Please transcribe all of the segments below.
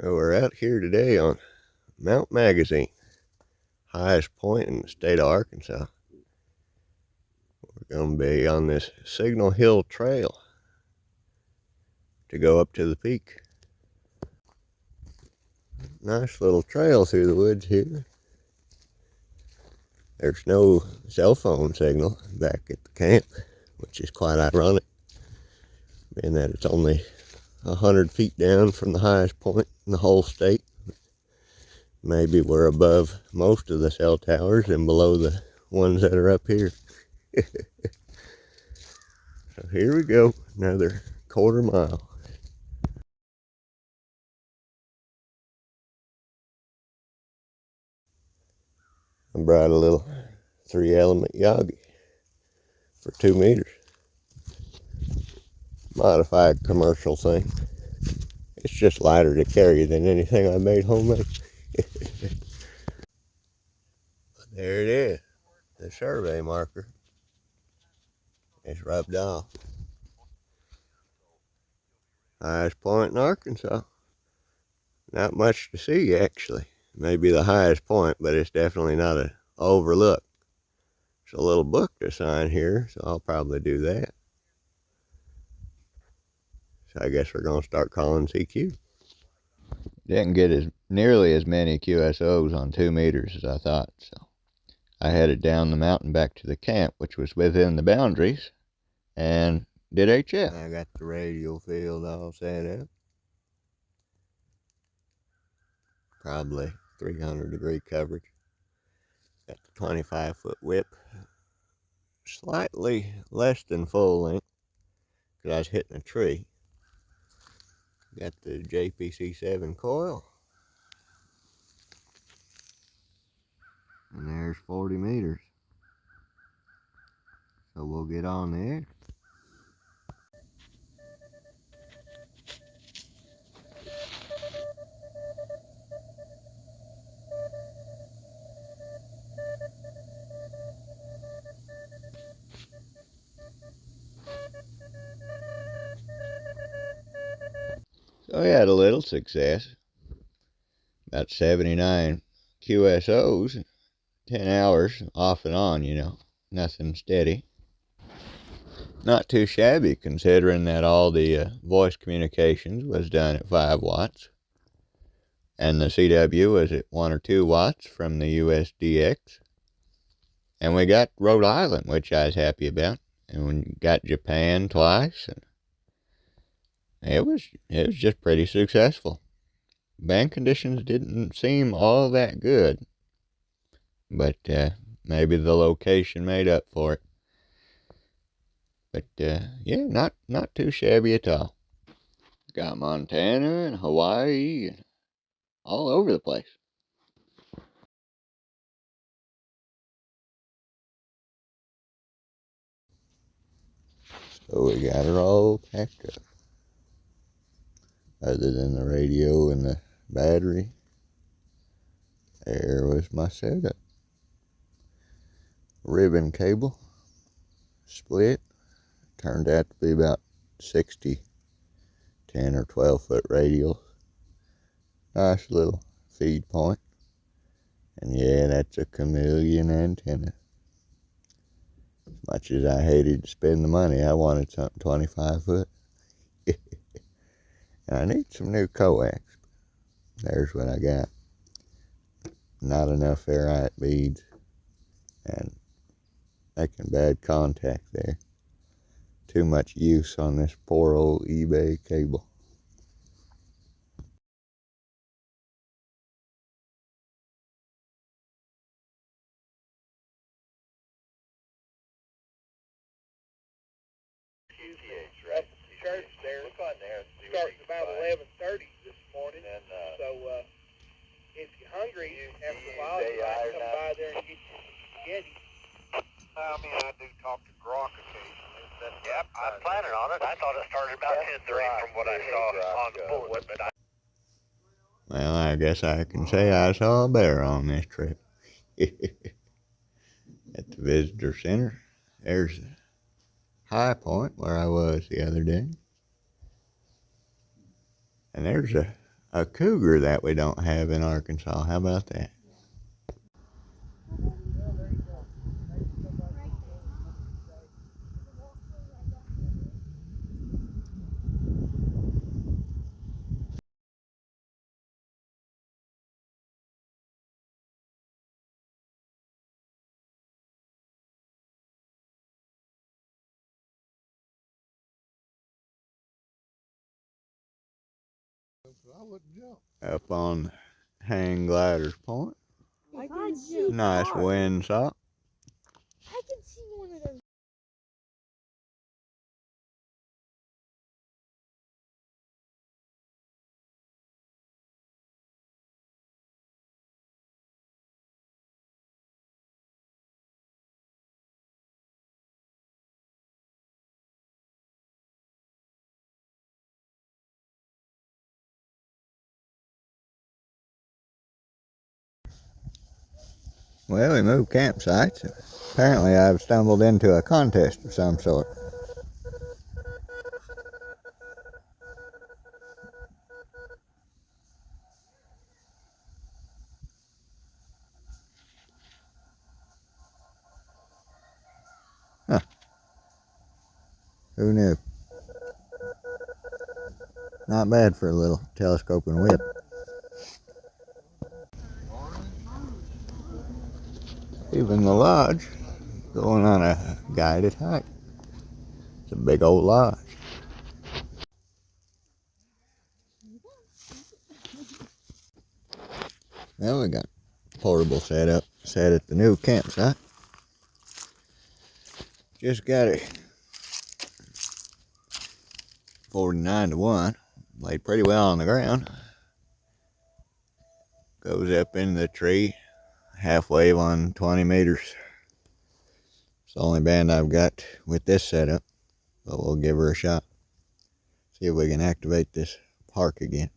Well, we're out here today on Mount Magazine, highest point in the state of Arkansas. We're going to be on this Signal Hill Trail to go up to the peak. Nice little trail through the woods here. There's no cell phone signal back at the camp, which is quite ironic, being that it's only 100 feet down from the highest point in the whole state. Maybe we're above most of the cell towers and below the ones that are up here. So here we go, another quarter mile. I brought a little 3-element Yagi for 2 meters. Modified commercial thing. It's just lighter to carry than anything I made homemade. There it is, the survey marker. It's rubbed off. Highest point in Arkansas. Not much to see, actually. Maybe the highest point, but it's definitely not an overlook. There's a little book to sign here, so I'll probably do that. So I guess we're going to start calling CQ. Didn't get nearly as many QSOs on 2 meters as I thought, so I headed down the mountain back to the camp, which was within the boundaries, and did HF. I got the radio field all set up. Probably 300-degree coverage. Got the 25-foot whip. Slightly less than full length, because I was hitting a tree. Got the JPC7 coil. And there's 40 meters. So we'll get on there. So we had a little success. About 79 QSOs, 10 hours off and on, you know. Nothing steady. Not too shabby considering that all the voice communications was done at 5 watts. And the CW was at 1 or 2 watts from the USDX. And we got Rhode Island, which I was happy about. And we got Japan twice. And it was just pretty successful. Band conditions didn't seem all that good. But maybe the location made up for it. But yeah, not too shabby at all. Got Montana and Hawaii and all over the place. So we got her all packed up. Other than the radio and the battery, there was my setup. Ribbon cable, split. Turned out to be about 60 10 or 12-foot radials. Nice little feed point. And yeah, that's a chameleon antenna. As much as I hated to spend the money, I wanted something 25 foot. And I need some new coax. There's what I got. Not enough ferrite beads. And making bad contact there. Too much use on this poor old eBay cable. Church there. Starts about 11:30 this morning. And, so if you're hungry after a while, you might come by there and get you some spaghetti. I mean, I do talk to Grok occasionally. Yep, I'm planning on it. I thought it started about 10:30 from what I saw on the bulletin, but Well, I guess I can say I saw a bear on this trip. At the visitor center, there's a high point where I was the other day. And there's a a cougar that we don't have in Arkansas. How about that? I wouldn't jump. Up on Hang Gliders Point. I can see Nice cars. windsock. I can see one of those. Well, we moved campsites. Apparently I've stumbled into a contest of some sort. Huh. Who knew? Not bad for a little telescoping whip. Even the lodge going on a guided hike. It's a big old lodge. Well, we got portable setup set at the new campsite. Just got it 49-1. Laid pretty well on the ground. Goes up in the tree, half wave on 20 meters. It's the only band I've got with this setup, but we'll give her a shot. See if we can activate this park again.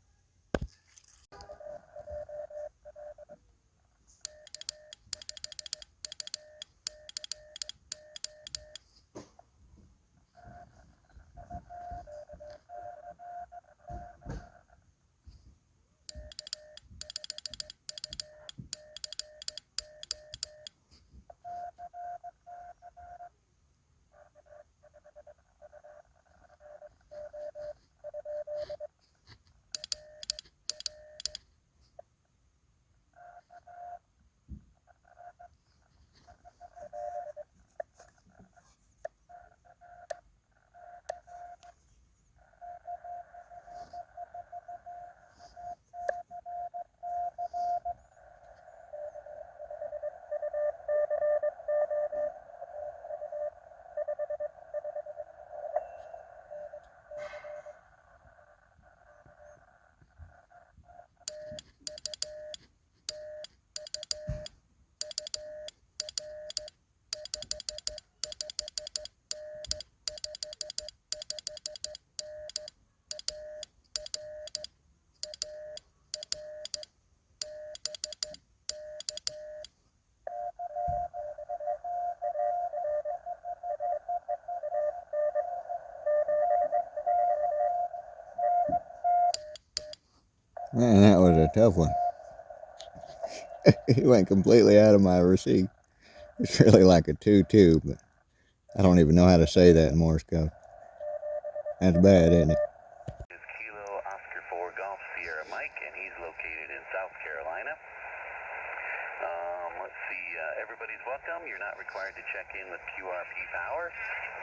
Man, that was a tough one. It went completely out of my receipt. It's really like a 2-2, but I don't even know how to say that in Morse code. That's bad, isn't it? Is Kilo Oscar 4 Golf Sierra Mike, and he's located in South Carolina. Let's see, everybody's welcome. You're not required to check in with QRP power.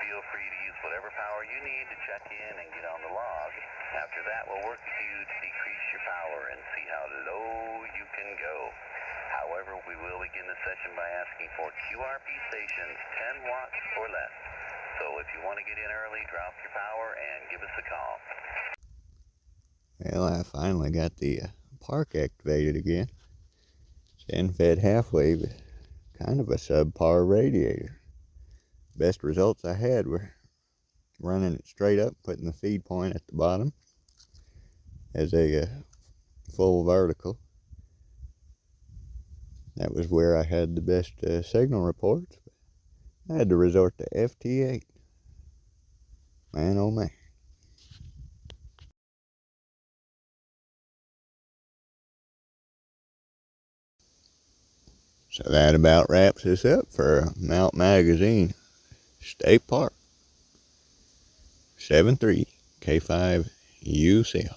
Feel free to use whatever power you need to check in and get on the log. After that, we'll work with you to decrease your power and see how low you can go. However, we will begin the session by asking for QRP stations 10 watts or less. So if you want to get in early, drop your power and give us a call. Well, I finally got the park activated again. It's end-fed half-wave with kind of a subpar radiator. Best results I had were running it straight up, putting the feed point at the bottom as a full vertical. That was where I had the best signal reports. I had to resort to FT8. Man, oh man. So that about wraps us up for Mount Magazine State Park. 73 K5UCO.